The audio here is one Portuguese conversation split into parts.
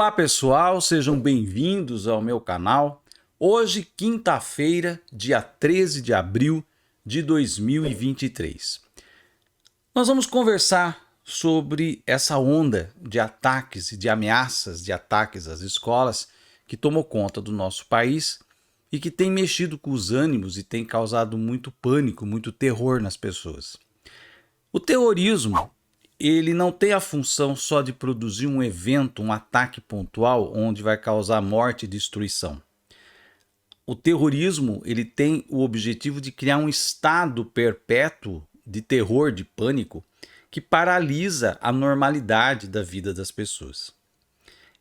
Olá pessoal, sejam bem-vindos ao meu canal. Hoje, quinta-feira, dia 13 de abril de 2023. Nós vamos conversar sobre essa onda de ataques e de ameaças de ataques às escolas que tomou conta do nosso país e que tem mexido com os ânimos e tem causado muito pânico, muito terror nas pessoas. O terrorismo, ele não tem a função só de produzir um evento, um ataque pontual onde vai causar morte e destruição. O terrorismo, ele tem o objetivo de criar um estado perpétuo de terror, de pânico, que paralisa a normalidade da vida das pessoas.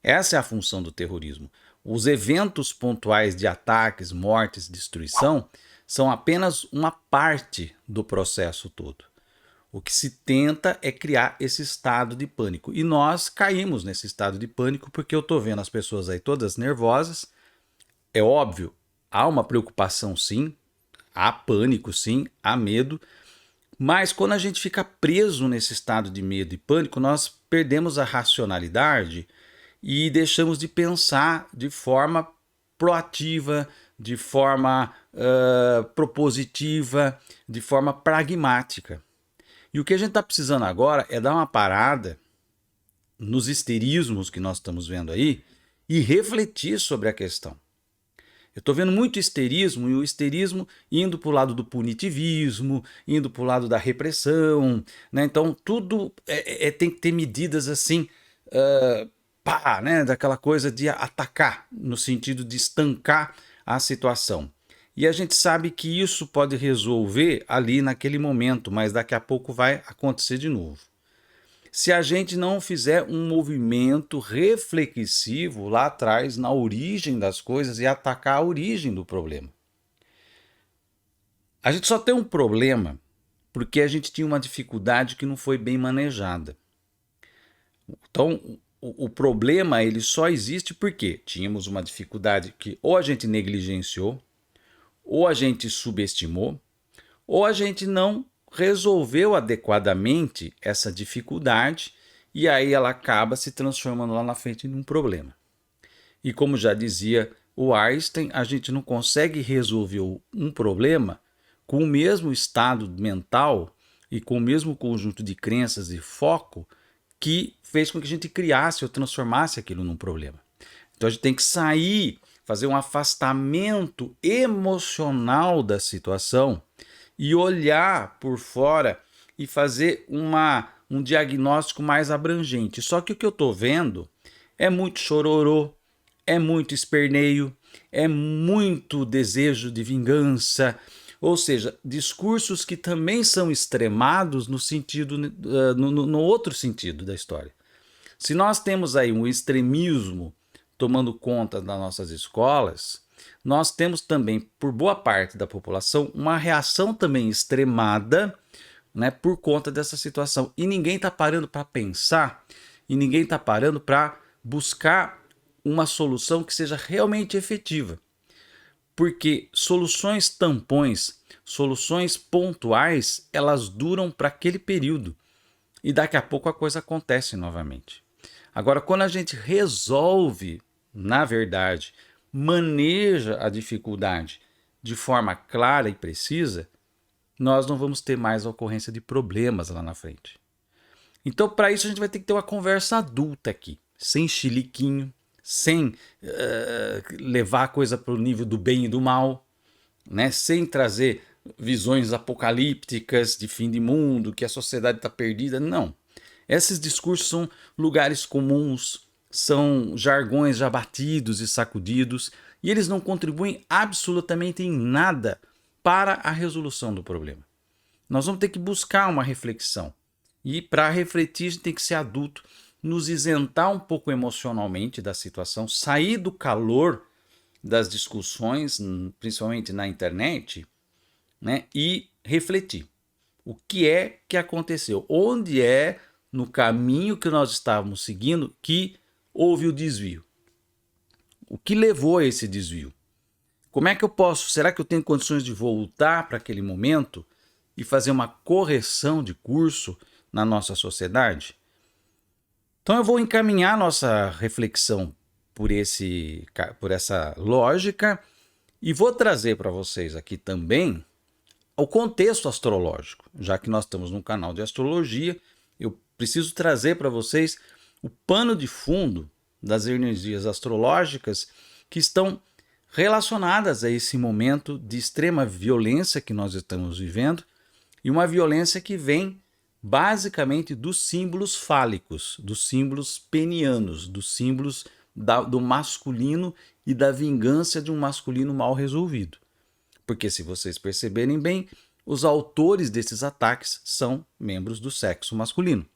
Essa é a função do terrorismo. Os eventos pontuais de ataques, mortes, destruição são apenas uma parte do processo todo. O que se tenta é criar esse estado de pânico. E nós caímos nesse estado de pânico porque eu estou vendo as pessoas aí todas nervosas. É óbvio, há uma preocupação sim, há pânico sim, há medo. Mas quando a gente fica preso nesse estado de medo e pânico, nós perdemos a racionalidade e deixamos de pensar de forma proativa, de forma propositiva, de forma pragmática. E o que a gente está precisando agora é dar uma parada nos histerismos que nós estamos vendo aí e refletir sobre a questão. Eu estou vendo muito histerismo e o histerismo indo para o lado do punitivismo, indo para o lado da repressão, né? Então tudo tem que ter medidas assim, daquela coisa de atacar, no sentido de estancar a situação. E a gente sabe que isso pode resolver ali naquele momento, mas daqui a pouco vai acontecer de novo. Se a gente não fizer um movimento reflexivo lá atrás, na origem das coisas e atacar a origem do problema. A gente só tem um problema porque a gente tinha uma dificuldade que não foi bem manejada. Então, o problema ele só existe porque tínhamos uma dificuldade que ou a gente negligenciou, ou a gente subestimou, ou a gente não resolveu adequadamente essa dificuldade e aí ela acaba se transformando lá na frente num problema. E como já dizia o Einstein, a gente não consegue resolver um problema com o mesmo estado mental e com o mesmo conjunto de crenças e foco que fez com que a gente criasse ou transformasse aquilo num problema. Então a gente tem que sair, fazer um afastamento emocional da situação e olhar por fora e fazer um diagnóstico mais abrangente. Só que o que eu estou vendo é muito chororô, é muito esperneio, é muito desejo de vingança, ou seja, discursos que também são extremados no sentido, no outro sentido da história. Se nós temos aí um extremismo tomando conta das nossas escolas, nós temos também, por boa parte da população, uma reação também extremada, né, por conta dessa situação. E ninguém está parando para pensar, e ninguém está parando para buscar uma solução que seja realmente efetiva. Porque soluções tampões, soluções pontuais, elas duram para aquele período. E daqui a pouco a coisa acontece novamente. Agora, quando a gente resolve, na verdade, maneja a dificuldade de forma clara e precisa, nós não vamos ter mais a ocorrência de problemas lá na frente. Então, para isso, a gente vai ter que ter uma conversa adulta aqui, sem chiliquinho, sem levar a coisa para o nível do bem e do mal, né? Sem trazer visões apocalípticas de fim de mundo, que a sociedade está perdida. Não. Esses discursos são lugares comuns, são jargões já batidos e sacudidos, e eles não contribuem absolutamente em nada para a resolução do problema. Nós vamos ter que buscar uma reflexão. E para refletir, a gente tem que ser adulto, nos isentar um pouco emocionalmente da situação, sair do calor das discussões, principalmente na internet, né, e refletir. O que é que aconteceu? Onde é no caminho que nós estávamos seguindo que houve o desvio? O que levou a esse desvio? Como é que eu posso, será que eu tenho condições de voltar para aquele momento e fazer uma correção de curso na nossa sociedade? Então eu vou encaminhar nossa reflexão por essa lógica e vou trazer para vocês aqui também o contexto astrológico. Já que nós estamos num canal de astrologia, eu preciso trazer para vocês o pano de fundo das energias astrológicas que estão relacionadas a esse momento de extrema violência que nós estamos vivendo, e uma violência que vem basicamente dos símbolos fálicos, dos símbolos penianos, dos símbolos do masculino e da vingança de um masculino mal resolvido. Porque, se vocês perceberem bem, os autores desses ataques são membros do sexo masculino,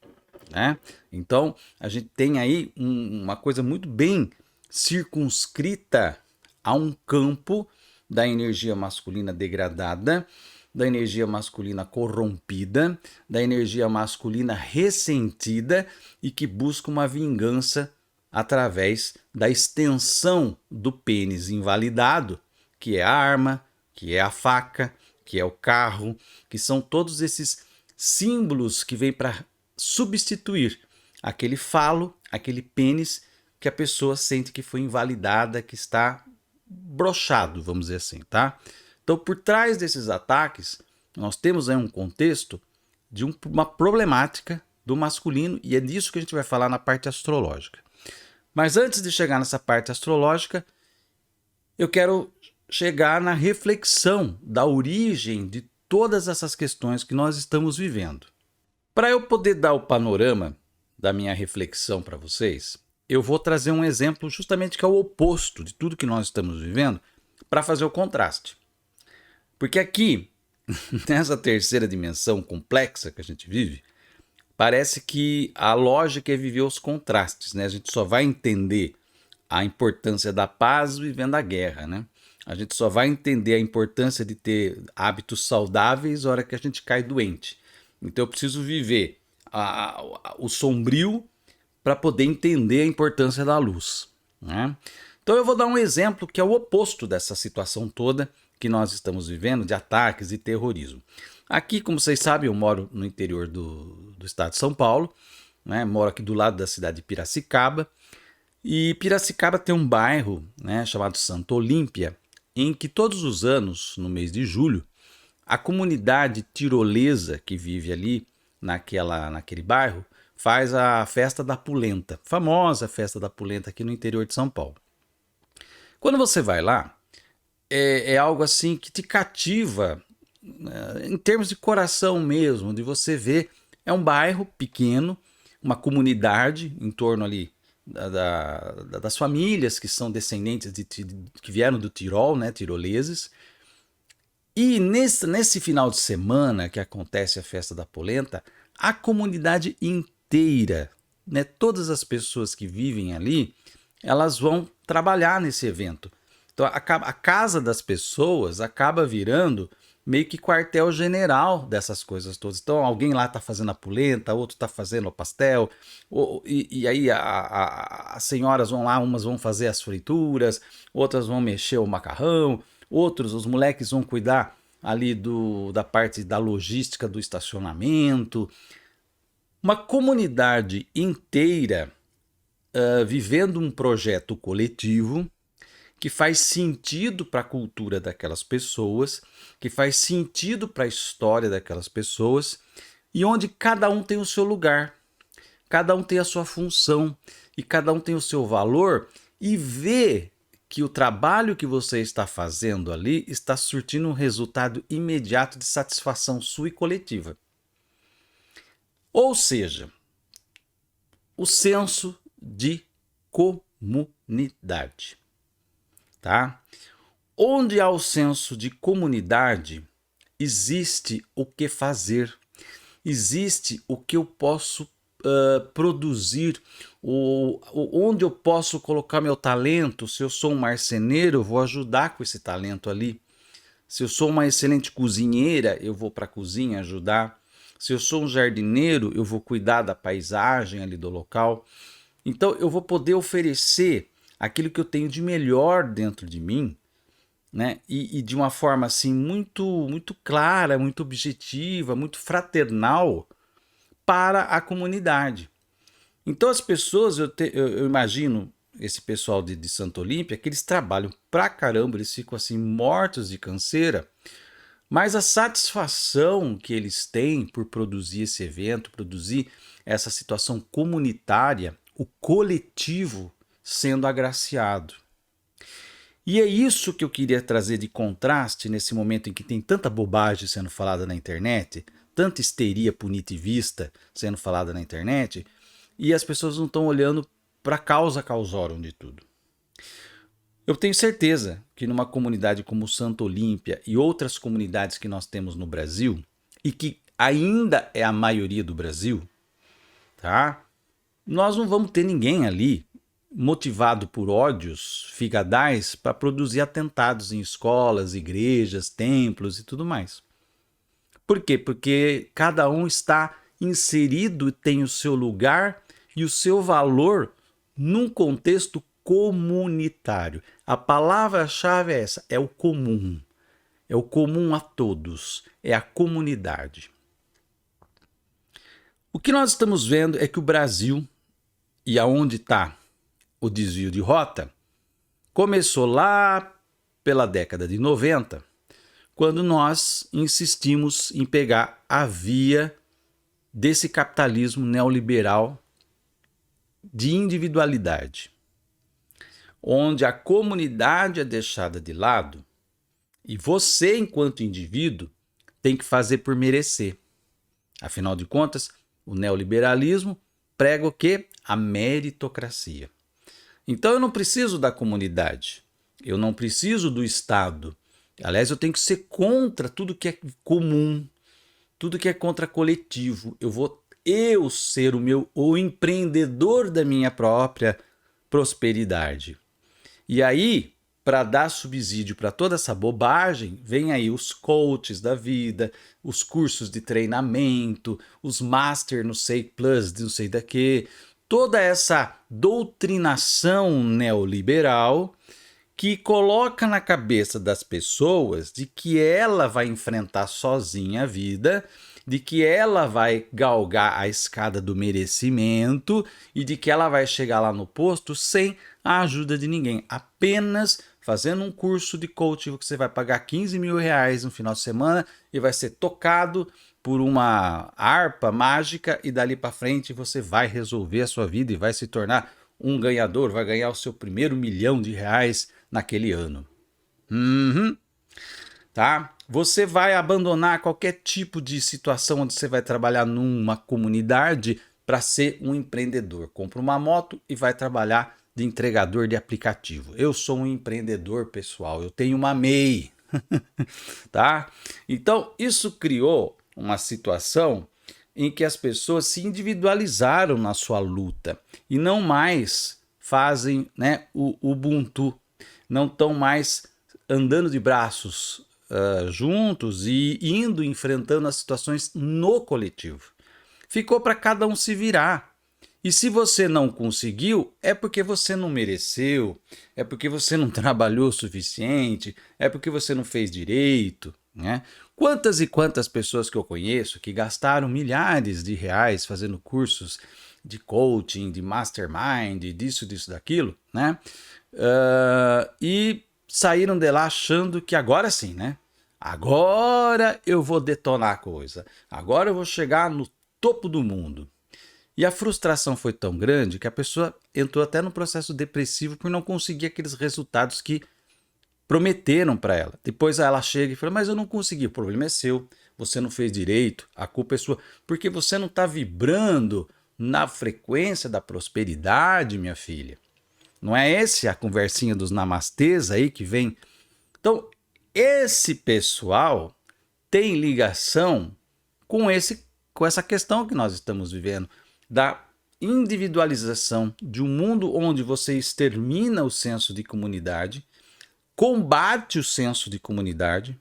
né? Então, a gente tem aí uma coisa muito bem circunscrita a um campo da energia masculina degradada, da energia masculina corrompida, da energia masculina ressentida e que busca uma vingança através da extensão do pênis invalidado, que é a arma, que é a faca, que é o carro, que são todos esses símbolos que vêm para substituir aquele falo, aquele pênis que a pessoa sente que foi invalidada, que está broxado, vamos dizer assim, tá? Então, por trás desses ataques, nós temos aí um contexto de uma problemática do masculino, e é disso que a gente vai falar na parte astrológica. Mas antes de chegar nessa parte astrológica, eu quero chegar na reflexão da origem de todas essas questões que nós estamos vivendo. Para eu poder dar o panorama da minha reflexão para vocês, eu vou trazer um exemplo justamente que é o oposto de tudo que nós estamos vivendo, para fazer o contraste. Porque aqui, nessa terceira dimensão complexa que a gente vive, parece que a lógica é viver os contrastes, né? A gente só vai entender a importância da paz vivendo a guerra, né? A gente só vai entender a importância de ter hábitos saudáveis na hora que a gente cai doente. Então eu preciso viver o sombrio para poder entender a importância da luz, né? Então eu vou dar um exemplo que é o oposto dessa situação toda que nós estamos vivendo de ataques e terrorismo. Aqui, como vocês sabem, eu moro no interior do estado de São Paulo, né? Moro aqui do lado da cidade de Piracicaba, e Piracicaba tem um bairro, né, chamado Santa Olímpia, em que todos os anos, no mês de julho, a comunidade tirolesa que vive ali naquele bairro faz a festa da polenta, famosa festa da polenta aqui no interior de São Paulo. Quando você vai lá, é algo assim que te cativa, em termos de coração mesmo, de você ver. É um bairro pequeno, uma comunidade em torno ali das famílias que são descendentes que vieram do Tirol, né, tiroleses. E nesse final de semana que acontece a festa da polenta, a comunidade inteira, né, todas as pessoas que vivem ali, elas vão trabalhar nesse evento. Então a casa das pessoas acaba virando meio que quartel-general dessas coisas todas. Então alguém lá está fazendo a polenta, outro está fazendo o pastel, e aí as senhoras vão lá, umas vão fazer as frituras, outras vão mexer o macarrão, os moleques vão cuidar ali da parte da logística do estacionamento. Uma comunidade inteira vivendo um projeto coletivo que faz sentido para a cultura daquelas pessoas, que faz sentido para a história daquelas pessoas, e onde cada um tem o seu lugar, cada um tem a sua função, e cada um tem o seu valor, e vê que o trabalho que você está fazendo ali está surtindo um resultado imediato de satisfação sua e coletiva. Ou seja, o senso de comunidade. Tá? Onde há o senso de comunidade, existe o que fazer, existe o que eu posso produzir, onde eu posso colocar meu talento. Se eu sou um marceneiro, eu vou ajudar com esse talento ali. Se eu sou uma excelente cozinheira, eu vou para a cozinha ajudar. Se eu sou um jardineiro, eu vou cuidar da paisagem ali do local. Então eu vou poder oferecer aquilo que eu tenho de melhor dentro de mim, né? E de uma forma assim muito clara, muito objetiva, muito fraternal para a comunidade. Então as pessoas, eu imagino esse pessoal de Santa Olímpia, que eles trabalham pra caramba, eles ficam assim mortos de canseira, mas a satisfação que eles têm por produzir esse evento, produzir essa situação comunitária, o coletivo sendo agraciado. E é isso que eu queria trazer de contraste nesse momento em que tem tanta bobagem sendo falada na internet, tanta histeria punitivista sendo falada na internet, e as pessoas não estão olhando para a causa causorum de tudo. Eu tenho certeza que numa comunidade como Santa Olímpia e outras comunidades que nós temos no Brasil, e que ainda é a maioria do Brasil, tá? Nós não vamos ter ninguém ali motivado por ódios figadais para produzir atentados em escolas, igrejas, templos e tudo mais. Por quê? Porque cada um está inserido e tem o seu lugar e o seu valor num contexto comunitário. A palavra-chave é essa, é o comum. É o comum a todos, é a comunidade. O que nós estamos vendo é que o Brasil, e aonde está o desvio de rota, começou lá pela década de 90, quando nós insistimos em pegar a via desse capitalismo neoliberal de individualidade, onde a comunidade é deixada de lado e você, enquanto indivíduo, tem que fazer por merecer. Afinal de contas, o neoliberalismo prega o quê? A meritocracia. Então eu não preciso da comunidade, eu não preciso do Estado. Aliás, eu tenho que ser contra tudo que é comum, tudo que é contra coletivo. Eu vou ser o empreendedor da minha própria prosperidade. E aí, para dar subsídio para toda essa bobagem, vem aí os coaches da vida, os cursos de treinamento, os master não sei plus, não sei da quê, toda essa doutrinação neoliberal que coloca na cabeça das pessoas de que ela vai enfrentar sozinha a vida, de que ela vai galgar a escada do merecimento e de que ela vai chegar lá no posto sem a ajuda de ninguém, apenas fazendo um curso de coaching que você vai pagar 15 mil reais no final de semana e vai ser tocado por uma harpa mágica e dali para frente você vai resolver a sua vida e vai se tornar um ganhador, vai ganhar o seu primeiro R$ 1.000.000 naquele ano. Tá? Você vai abandonar qualquer tipo de situação onde você vai trabalhar numa comunidade para ser um empreendedor. Compra uma moto e vai trabalhar de entregador de aplicativo. Eu sou um empreendedor, pessoal. Eu tenho uma MEI. Tá? Então, isso criou uma situação em que as pessoas se individualizaram na sua luta e não mais fazem, né, o Ubuntu, não estão mais andando de braços juntos e indo enfrentando as situações no coletivo. Ficou para cada um se virar. E se você não conseguiu, é porque você não mereceu, é porque você não trabalhou o suficiente, é porque você não fez direito, né? Quantas e quantas pessoas que eu conheço que gastaram milhares de reais fazendo cursos de coaching, de mastermind, disso, daquilo, né? E saíram de lá achando que agora sim, né? Agora eu vou detonar a coisa, agora eu vou chegar no topo do mundo. E a frustração foi tão grande que a pessoa entrou até no processo depressivo por não conseguir aqueles resultados que prometeram para ela. Depois ela chega e fala, mas eu não consegui. O problema é seu, você não fez direito, a culpa é sua. Porque você não está vibrando na frequência da prosperidade, minha filha. Não é esse a conversinha dos namastês aí que vem? Então, esse pessoal tem ligação com essa questão que nós estamos vivendo, da individualização de um mundo onde você extermina o senso de comunidade, combate o senso de comunidade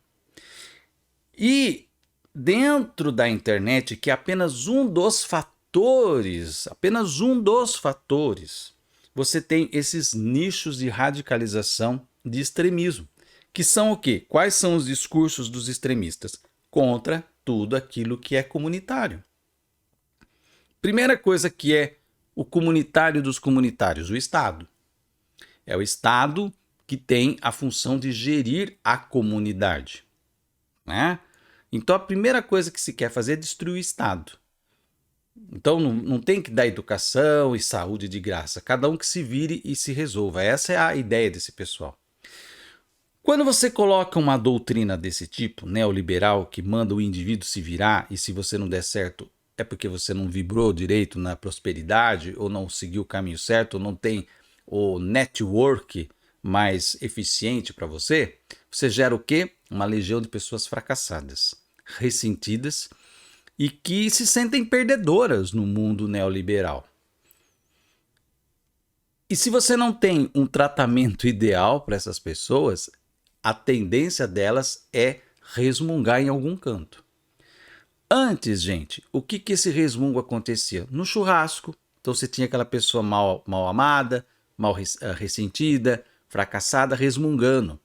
e dentro da internet, que é apenas um dos fatores, você tem esses nichos de radicalização de extremismo, que são o quê? Quais são os discursos dos extremistas? Contra tudo aquilo que é comunitário. Primeira coisa que é o comunitário dos comunitários? O Estado. É o Estado que tem a função de gerir a comunidade, né? Então a primeira coisa que se quer fazer é destruir o Estado. Então não tem que dar educação e saúde de graça. Cada um que se vire e se resolva. Essa é a ideia desse pessoal. Quando você coloca uma doutrina desse tipo, neoliberal, que manda o indivíduo se virar e se você não der certo é porque você não vibrou direito na prosperidade ou não seguiu o caminho certo ou não tem o network mais eficiente para você, você gera o quê? Uma legião de pessoas fracassadas, ressentidas e que se sentem perdedoras no mundo neoliberal. E se você não tem um tratamento ideal para essas pessoas, a tendência delas é resmungar em algum canto. Antes, gente, o que esse resmungo acontecia? No churrasco, então você tinha aquela pessoa mal amada, mal ressentida, fracassada, resmungando,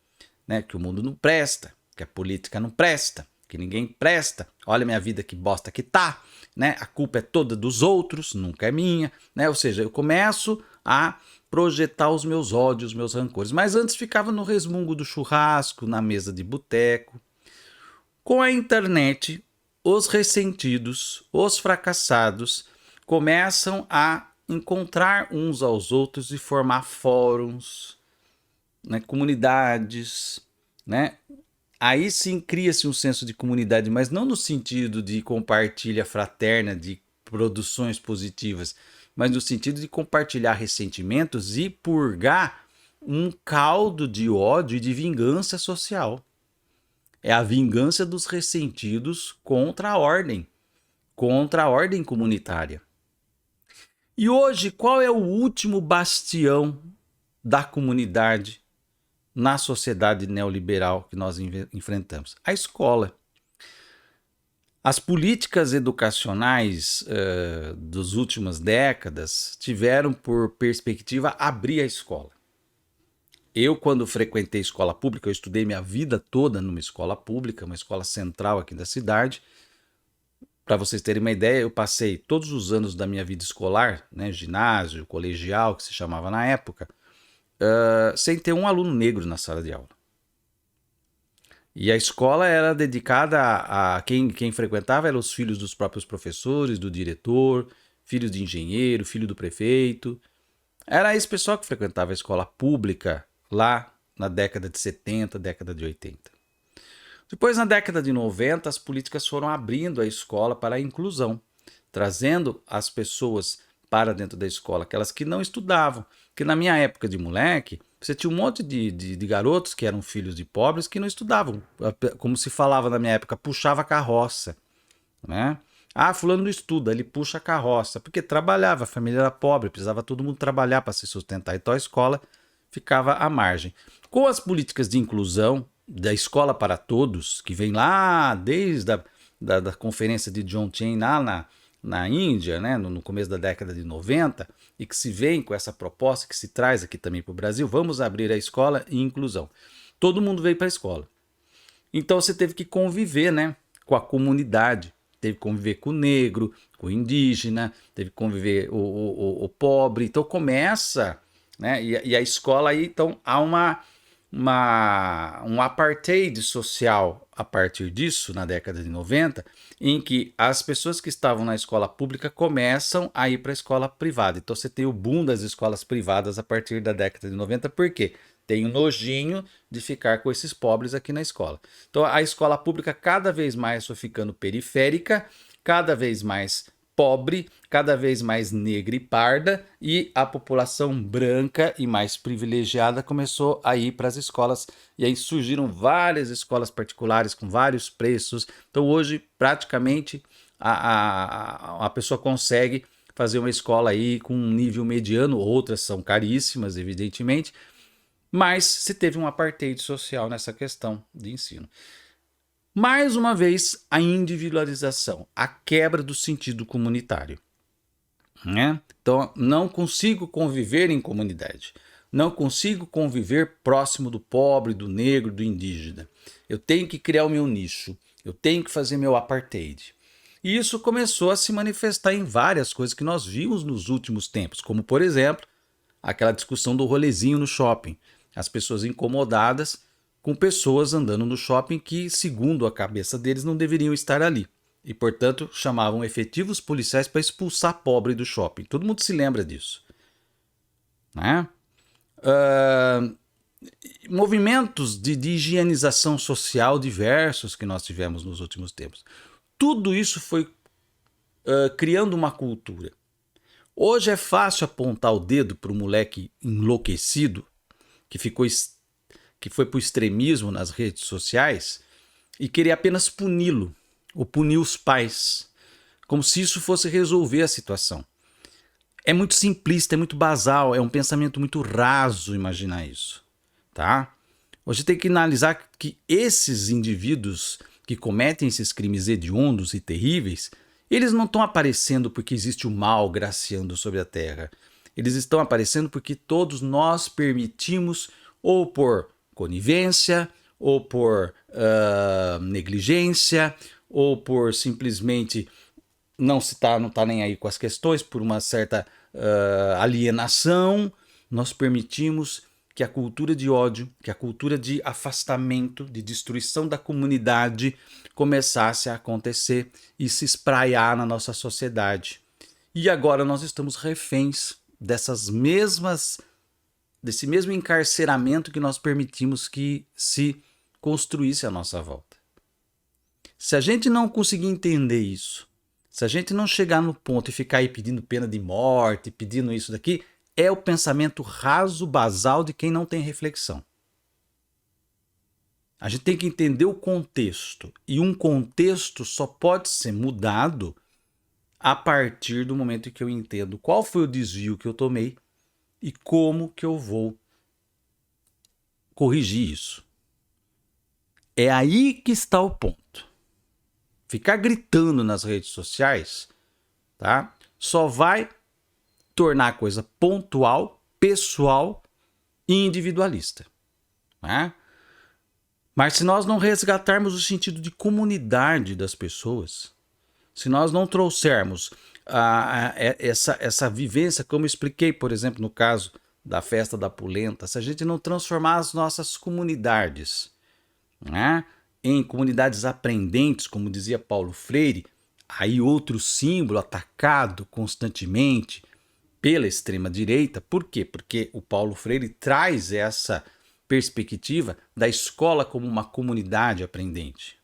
né? Que o mundo não presta, que a política não presta, que ninguém presta, olha minha vida que bosta que tá, né? A culpa é toda dos outros, nunca é minha, né? Ou seja, eu começo a projetar os meus ódios, meus rancores. Mas antes ficava no resmungo do churrasco, na mesa de boteco. Com a internet, os ressentidos, os fracassados, começam a encontrar uns aos outros e formar fóruns, né, comunidades, né? Aí sim cria-se um senso de comunidade, mas não no sentido de compartilha fraterna, de produções positivas, mas no sentido de compartilhar ressentimentos e purgar um caldo de ódio e de vingança social. É a vingança dos ressentidos contra a ordem comunitária. E hoje, qual é o último bastião da comunidade na sociedade neoliberal que nós enfrentamos? A escola. As políticas educacionais das últimas décadas tiveram por perspectiva abrir a escola. Eu, quando frequentei escola pública, eu estudei minha vida toda numa escola pública, uma escola central aqui da cidade. Para vocês terem uma ideia, eu passei todos os anos da minha vida escolar, né, ginásio, colegial, que se chamava na época, sem ter um aluno negro na sala de aula. E a escola era dedicada a quem frequentava eram os filhos dos próprios professores, do diretor, filhos de engenheiro, filho do prefeito. Era esse pessoal que frequentava a escola pública lá na década de 70, década de 80. Depois, na década de 90, as políticas foram abrindo a escola para a inclusão, trazendo as pessoas para dentro da escola, aquelas que não estudavam. Porque na minha época de moleque, você tinha um monte de garotos que eram filhos de pobres que não estudavam. Como se falava na minha época, puxava a carroça, né? Ah, fulano não estuda, ele puxa a carroça, porque trabalhava, a família era pobre, precisava todo mundo trabalhar para se sustentar, então a escola ficava à margem. Com as políticas de inclusão, da escola para todos, que vem lá desde da conferência de John Chen lá na Índia, né, no começo da década de 90, e que se vem com essa proposta que se traz aqui também para o Brasil, vamos abrir a escola e inclusão. Todo mundo veio para a escola. Então você teve que conviver, né, com a comunidade, teve que conviver com o negro, com o indígena, teve que conviver o pobre. Então começa, né, e a escola aí, então há um apartheid social a partir disso, na década de 90, em que as pessoas que estavam na escola pública começam a ir para a escola privada. Então você tem o boom das escolas privadas a partir da década de 90, por quê? Tem um nojinho de ficar com esses pobres aqui na escola. Então a escola pública cada vez mais foi ficando periférica, cada vez mais pobre, cada vez mais negra e parda, e a população branca e mais privilegiada começou a ir para as escolas, e aí surgiram várias escolas particulares com vários preços. Então hoje praticamente a pessoa consegue fazer uma escola aí com um nível mediano, outras são caríssimas, evidentemente, mas se teve um apartheid social nessa questão de ensino. Mais uma vez, a individualização, a quebra do sentido comunitário, né? Então, não consigo conviver em comunidade, não consigo conviver próximo do pobre, do negro, do indígena. Eu tenho que criar o meu nicho, eu tenho que fazer meu apartheid. E isso começou a se manifestar em várias coisas que nós vimos nos últimos tempos, como, por exemplo, aquela discussão do rolezinho no shopping. As pessoas incomodadas com pessoas andando no shopping que, segundo a cabeça deles, não deveriam estar ali. E, portanto, chamavam efetivos policiais para expulsar pobre do shopping. Todo mundo se lembra disso, né? Movimentos de higienização social diversos que nós tivemos nos últimos tempos. Tudo isso foi criando uma cultura. Hoje é fácil apontar o dedo para o moleque enlouquecido que foi para o extremismo nas redes sociais e querer apenas puni-lo ou punir os pais, como se isso fosse resolver a situação. É muito simplista, é muito basal, é um pensamento muito raso imaginar isso, tá? Hoje tem que analisar que esses indivíduos que cometem esses crimes hediondos e terríveis, eles não estão aparecendo porque existe o mal graceando sobre a terra. Eles estão aparecendo porque todos nós permitimos, ou por conivência, ou por negligência, ou por simplesmente não tá nem aí com as questões, por uma certa alienação, nós permitimos que a cultura de ódio, que a cultura de afastamento, de destruição da comunidade começasse a acontecer e se espraiar na nossa sociedade. E agora nós estamos reféns desse mesmo encarceramento que nós permitimos que se construísse à nossa volta. Se a gente não conseguir entender isso, se a gente não chegar no ponto e ficar aí pedindo pena de morte, pedindo isso daqui, é o pensamento raso, basal de quem não tem reflexão. A gente tem que entender o contexto. E um contexto só pode ser mudado a partir do momento em que eu entendo qual foi o desvio que eu tomei e como que eu vou corrigir isso. É aí que está o ponto. Ficar gritando nas redes sociais, tá? Só vai tornar a coisa pontual, pessoal e individualista, né? Mas se nós não resgatarmos o sentido de comunidade das pessoas, se nós não trouxermos essa vivência, como eu expliquei, por exemplo, no caso da festa da polenta, se a gente não transformar as nossas comunidades, né, em comunidades aprendentes, como dizia Paulo Freire, aí outro símbolo atacado constantemente pela extrema-direita. Por quê? Porque o Paulo Freire traz essa perspectiva da escola como uma comunidade aprendente.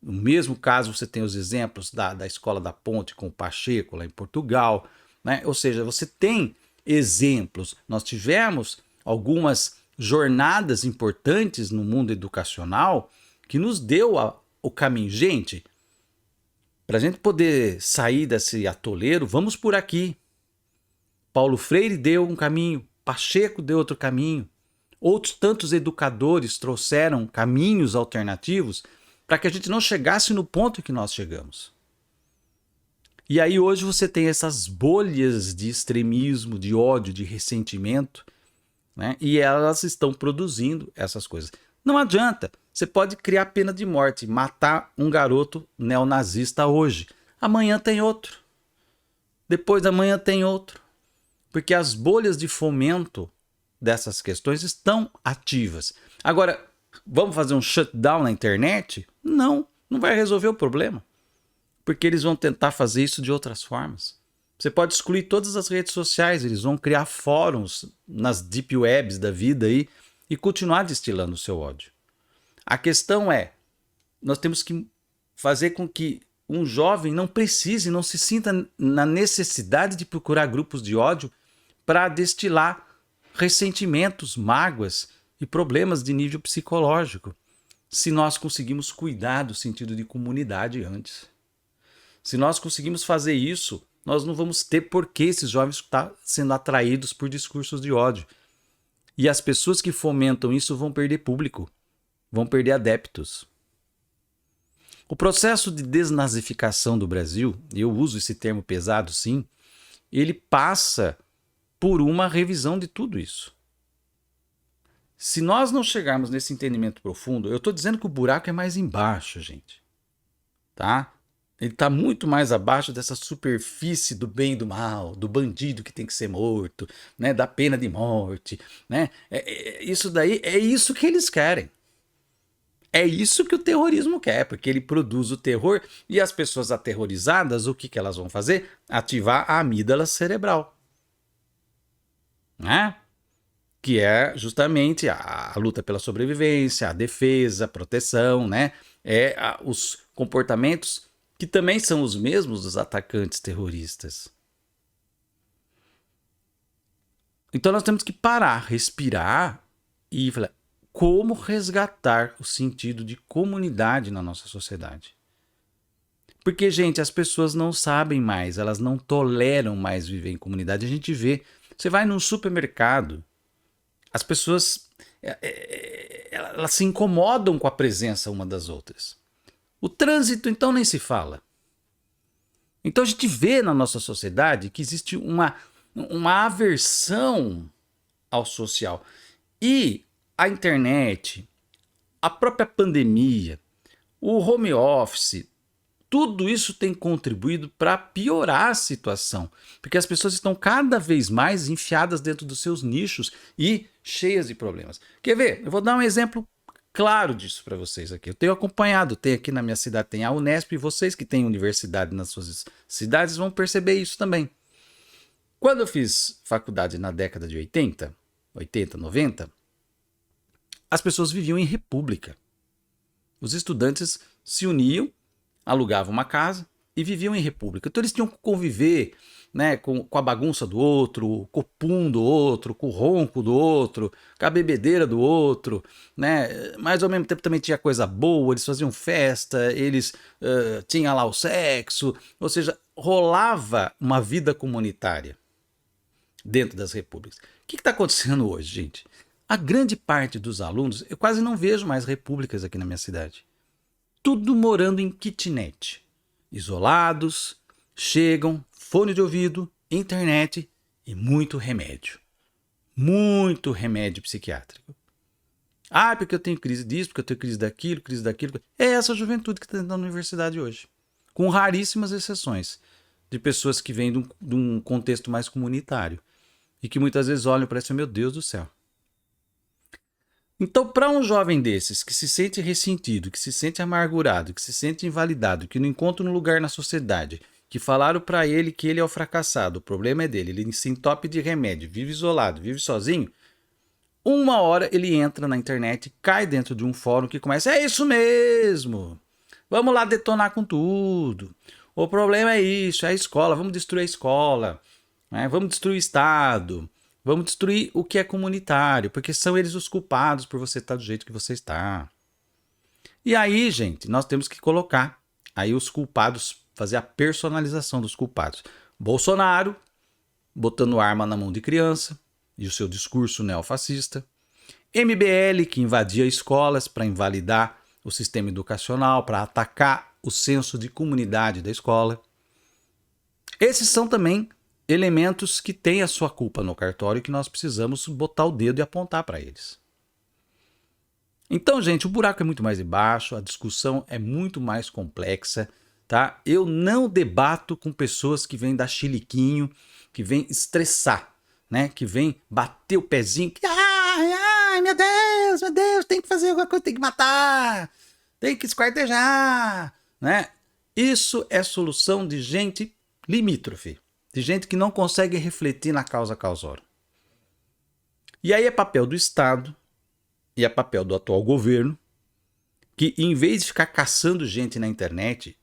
No mesmo caso, você tem os exemplos da Escola da Ponte com o Pacheco, lá em Portugal, né? Ou seja, você tem exemplos. Nós tivemos algumas jornadas importantes no mundo educacional que nos deu o caminho. Gente, para a gente poder sair desse atoleiro, vamos por aqui. Paulo Freire deu um caminho, Pacheco deu outro caminho. Outros tantos educadores trouxeram caminhos alternativos para que a gente não chegasse no ponto que nós chegamos. E aí hoje você tem essas bolhas de extremismo, de ódio, de ressentimento, né? E elas estão produzindo essas coisas. Não adianta. Você pode criar pena de morte, matar um garoto neonazista hoje. Amanhã tem outro. Depois da manhã tem outro. Porque as bolhas de fomento dessas questões estão ativas. Agora, vamos fazer um shutdown na internet? Não, não vai resolver o problema. Porque eles vão tentar fazer isso de outras formas. Você pode excluir todas as redes sociais, eles vão criar fóruns nas deep webs da vida aí e continuar destilando o seu ódio. A questão é, nós temos que fazer com que um jovem não precise, não se sinta na necessidade de procurar grupos de ódio para destilar ressentimentos, mágoas e problemas de nível psicológico, se nós conseguimos cuidar do sentido de comunidade antes. Se nós conseguimos fazer isso, nós não vamos ter por que esses jovens estar sendo atraídos por discursos de ódio. E as pessoas que fomentam isso vão perder público, vão perder adeptos. O processo de desnazificação do Brasil, e eu uso esse termo pesado sim, ele passa por uma revisão de tudo isso. Se nós não chegarmos nesse entendimento profundo, eu estou dizendo que o buraco é mais embaixo, gente. Tá? Ele está muito mais abaixo dessa superfície do bem e do mal, do bandido que tem que ser morto, né, da pena de morte, né? Isso daí é isso que eles querem. É isso que o terrorismo quer, porque ele produz o terror e as pessoas aterrorizadas, o que elas vão fazer? Ativar a amígdala cerebral, né? Que é justamente a luta pela sobrevivência, a defesa, a proteção, né? Os comportamentos que também são os mesmos dos atacantes terroristas. Então nós temos que parar, respirar e falar como resgatar o sentido de comunidade na nossa sociedade. Porque, gente, as pessoas não sabem mais, elas não toleram mais viver em comunidade. A gente vê, você vai num supermercado, as pessoas elas se incomodam com a presença uma das outras. O trânsito, então, nem se fala. Então a gente vê na nossa sociedade que existe uma aversão ao social. E a internet, a própria pandemia, o home office, tudo isso tem contribuído para piorar a situação, porque as pessoas estão cada vez mais enfiadas dentro dos seus nichos e cheias de problemas. Quer ver? Eu vou dar um exemplo claro disso para vocês aqui. Eu tenho acompanhado, tem aqui na minha cidade, tem a Unesp, e vocês que têm universidade nas suas cidades vão perceber isso também. Quando eu fiz faculdade na década de 80, 90, as pessoas viviam em república. Os estudantes se uniam, alugavam uma casa e viviam em república. Então eles tinham que conviver, né, com a bagunça do outro, com o pum do outro, com o ronco do outro, com a bebedeira do outro, né? Mas ao mesmo tempo também tinha coisa boa, eles faziam festa, eles tinham lá o sexo, ou seja, rolava uma vida comunitária dentro das repúblicas. O que está acontecendo hoje, gente? A grande parte dos alunos, eu quase não vejo mais repúblicas aqui na minha cidade. Tudo morando em kitnet. Isolados, chegam, fone de ouvido, internet e muito remédio. Muito remédio psiquiátrico. Ah, porque eu tenho crise disso, porque eu tenho crise daquilo, crise daquilo. É essa juventude que está dentro da universidade hoje. Com raríssimas exceções de pessoas que vêm de um contexto mais comunitário. E que muitas vezes olham para isso e meu Deus do céu. Então, para um jovem desses que se sente ressentido, que se sente amargurado, que se sente invalidado, que não encontra um lugar na sociedade, que falaram para ele que ele é o fracassado, o problema é dele, ele se entope de remédio, vive isolado, vive sozinho, uma hora ele entra na internet, cai dentro de um fórum que começa, é isso mesmo, vamos lá detonar com tudo, o problema é isso, é a escola, vamos destruir a escola, né? Vamos destruir o Estado, vamos destruir o que é comunitário, porque são eles os culpados por você estar do jeito que você está. E aí, gente, nós temos que colocar aí os culpados, fazer a personalização dos culpados. Bolsonaro, botando arma na mão de criança, e o seu discurso neofascista. MBL, que invadia escolas para invalidar o sistema educacional, para atacar o senso de comunidade da escola. Esses são também elementos que têm a sua culpa no cartório e que nós precisamos botar o dedo e apontar para eles. Então, gente, o buraco é muito mais embaixo, a discussão é muito mais complexa, tá? Eu não debato com pessoas que vêm dar chiliquinho, que vêm estressar, né? Que vêm bater o pezinho, que ai, meu Deus, tem que fazer alguma coisa, tem que matar, tem que esquartejar, né? Isso é solução de gente limítrofe, de gente que não consegue refletir na causa causória. E aí é papel do Estado e é papel do atual governo que, em vez de ficar caçando gente na internet,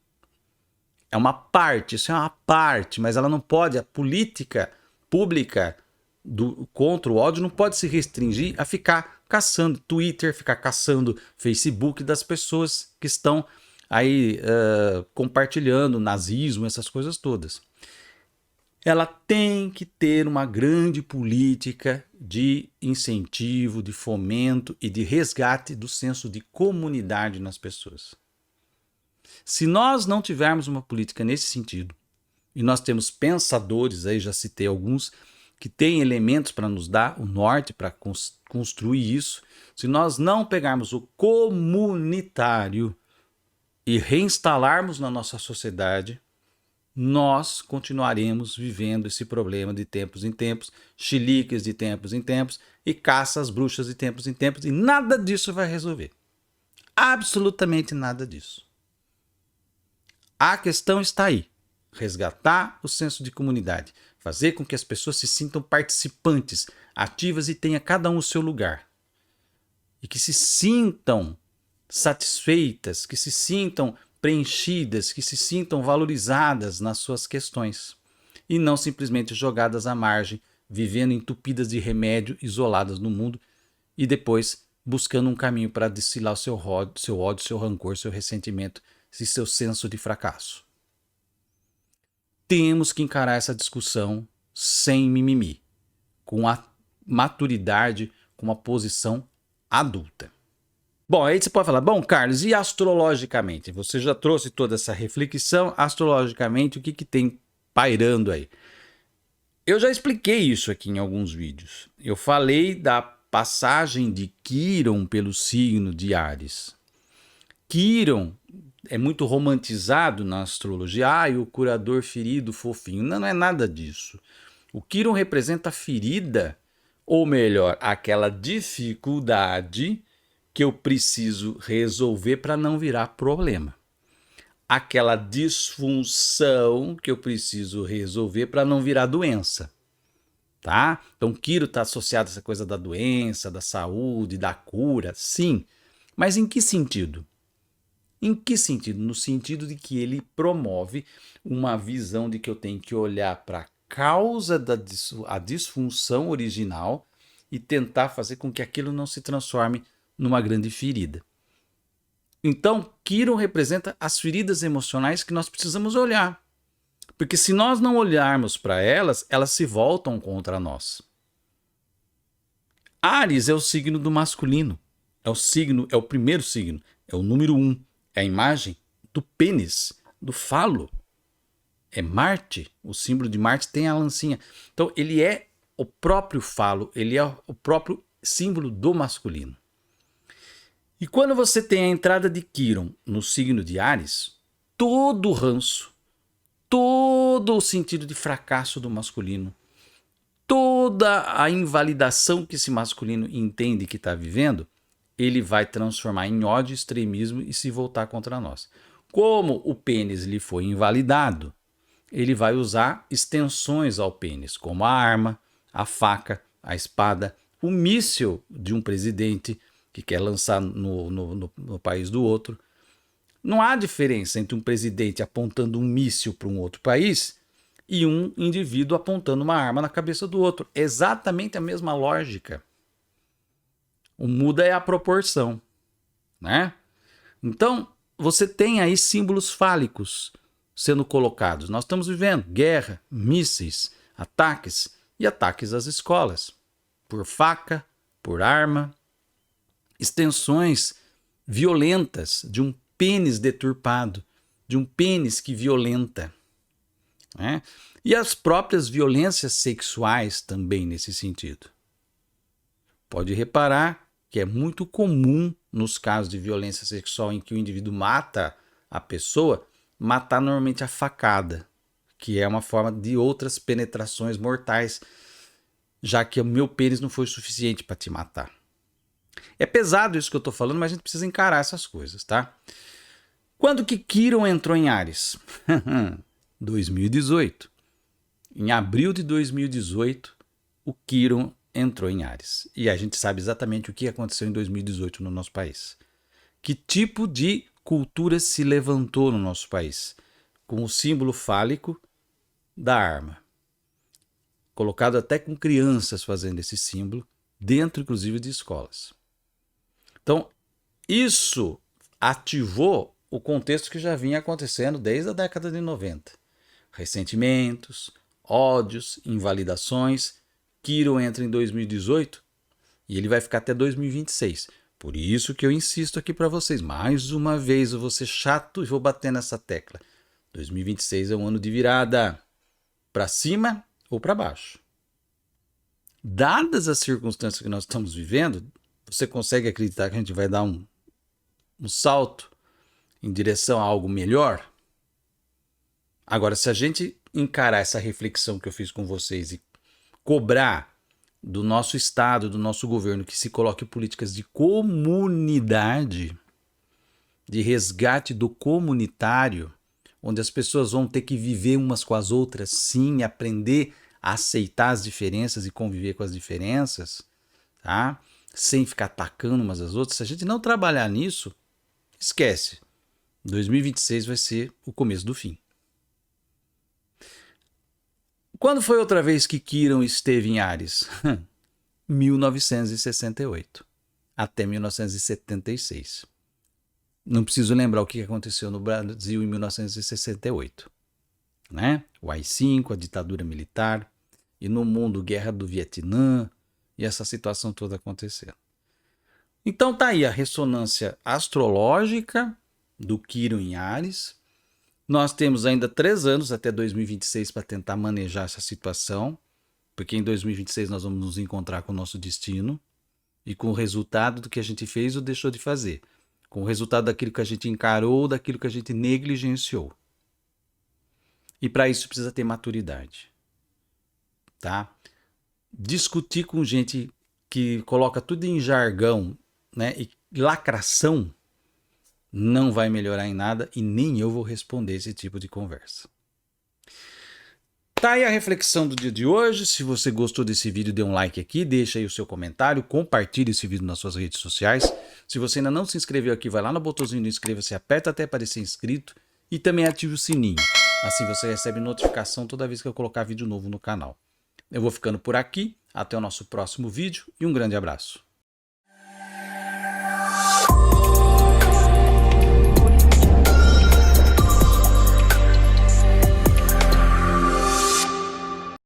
é uma parte, isso é uma parte, mas ela não pode, a política pública contra o ódio não pode se restringir a ficar caçando Twitter, ficar caçando Facebook das pessoas que estão aí compartilhando nazismo, essas coisas todas. Ela tem que ter uma grande política de incentivo, de fomento e de resgate do senso de comunidade nas pessoas. Se nós não tivermos uma política nesse sentido, e nós temos pensadores, aí já citei alguns, que têm elementos para nos dar o norte para construir isso, se nós não pegarmos o comunitário, e reinstalarmos na nossa sociedade, nós continuaremos vivendo esse problema de tempos em tempos, chiliques de tempos em tempos e caça às bruxas de tempos em tempos, e nada disso vai resolver. Absolutamente nada disso. A questão está aí. Resgatar o senso de comunidade, fazer com que as pessoas se sintam participantes, ativas e tenha cada um o seu lugar. E que se sintam satisfeitas, que se sintam preenchidas, que se sintam valorizadas nas suas questões. E não simplesmente jogadas à margem, vivendo entupidas de remédio, isoladas no mundo e depois buscando um caminho para destilar o seu ódio, seu rancor, seu ressentimento e seu senso de fracasso. Temos que encarar essa discussão sem mimimi, com a maturidade, com uma posição adulta. Bom, aí você pode falar, bom, Carlos, e astrologicamente? Você já trouxe toda essa reflexão, astrologicamente, o que tem pairando aí? Eu já expliquei isso aqui em alguns vídeos. Eu falei da passagem de Quirón pelo signo de Áries. Quirón é muito romantizado na astrologia. O curador ferido, fofinho. Não, não é nada disso. O Quirón representa a ferida, ou melhor, aquela dificuldade que eu preciso resolver para não virar problema. Aquela disfunção que eu preciso resolver para não virar doença. Tá? Então, Quirón está associado a essa coisa da doença, da saúde, da cura, sim. Mas em que sentido? Em que sentido? No sentido de que ele promove uma visão de que eu tenho que olhar para a causa da disfunção original e tentar fazer com que aquilo não se transforme numa grande ferida. Então, Quirón representa as feridas emocionais que nós precisamos olhar. Porque se nós não olharmos para elas, elas se voltam contra nós. Áries é o signo do masculino. É o primeiro signo. É o número 1. É a imagem do pênis, do falo. É Marte. O símbolo de Marte tem a lancinha. Então, ele é o próprio falo. Ele é o próprio símbolo do masculino. E quando você tem a entrada de Quirón no signo de Áries, todo o ranço, todo o sentido de fracasso do masculino, toda a invalidação que esse masculino entende que está vivendo, ele vai transformar em ódio, extremismo e se voltar contra nós. Como o pênis lhe foi invalidado, ele vai usar extensões ao pênis, como a arma, a faca, a espada, o míssil de um presidente que quer lançar no país do outro. Não há diferença entre um presidente apontando um míssil para um outro país e um indivíduo apontando uma arma na cabeça do outro. É exatamente a mesma lógica. O muda é a proporção, né? Então, você tem aí símbolos fálicos sendo colocados. Nós estamos vivendo guerra, mísseis, ataques e ataques às escolas. Por faca, por arma, extensões violentas de um pênis deturpado, de um pênis que violenta. Né? E as próprias violências sexuais também nesse sentido. Pode reparar que é muito comum nos casos de violência sexual em que o indivíduo mata a pessoa, matar normalmente a facada, que é uma forma de outras penetrações mortais, já que o meu pênis não foi suficiente para te matar. É pesado isso que eu estou falando, mas a gente precisa encarar essas coisas, tá? Quando que Quirón entrou em Áries? 2018. Em abril de 2018, o Quirón entrou em Áries. E a gente sabe exatamente o que aconteceu em 2018 no nosso país. Que tipo de cultura se levantou no nosso país? Com o símbolo fálico da arma. Colocado até com crianças fazendo esse símbolo, dentro inclusive de escolas. Então, isso ativou o contexto que já vinha acontecendo desde a década de 90. Ressentimentos, ódios, invalidações. Quirón entra em 2018 e ele vai ficar até 2026. Por isso que eu insisto aqui para vocês. Mais uma vez eu vou ser chato e vou bater nessa tecla. 2026 é um ano de virada. Para cima ou para baixo. Dadas as circunstâncias que nós estamos vivendo, você consegue acreditar que a gente vai dar um salto em direção a algo melhor? Agora, se a gente encarar essa reflexão que eu fiz com vocês e cobrar do nosso Estado, do nosso governo, que se coloque políticas de comunidade, de resgate do comunitário, onde as pessoas vão ter que viver umas com as outras, sim, aprender a aceitar as diferenças e conviver com as diferenças, tá? Sem ficar atacando umas às outras. Se a gente não trabalhar nisso, esquece. 2026 vai ser o começo do fim. Quando foi outra vez que Quirón esteve em Áries? 1968 até 1976. Não preciso lembrar o que aconteceu no Brasil em 1968. Né? O AI-5, a ditadura militar, e no mundo, guerra do Vietnã, e essa situação toda acontecendo. Então tá aí a ressonância astrológica do Quirón em Áries. Nós temos ainda 3 anos até 2026 para tentar manejar essa situação, porque em 2026 nós vamos nos encontrar com o nosso destino e com o resultado do que a gente fez ou deixou de fazer, com o resultado daquilo que a gente encarou ou daquilo que a gente negligenciou. E para isso precisa ter maturidade, tá? Discutir com gente que coloca tudo em jargão, né, e lacração, não vai melhorar em nada e nem eu vou responder esse tipo de conversa. Tá aí a reflexão do dia de hoje. Se você gostou desse vídeo, dê um like aqui, deixa aí o seu comentário, compartilhe esse vídeo nas suas redes sociais. Se você ainda não se inscreveu aqui, vai lá no botãozinho do inscreva-se, aperta até aparecer inscrito e também ative o sininho. Assim você recebe notificação toda vez que eu colocar vídeo novo no canal. Eu vou ficando por aqui, até o nosso próximo vídeo e um grande abraço.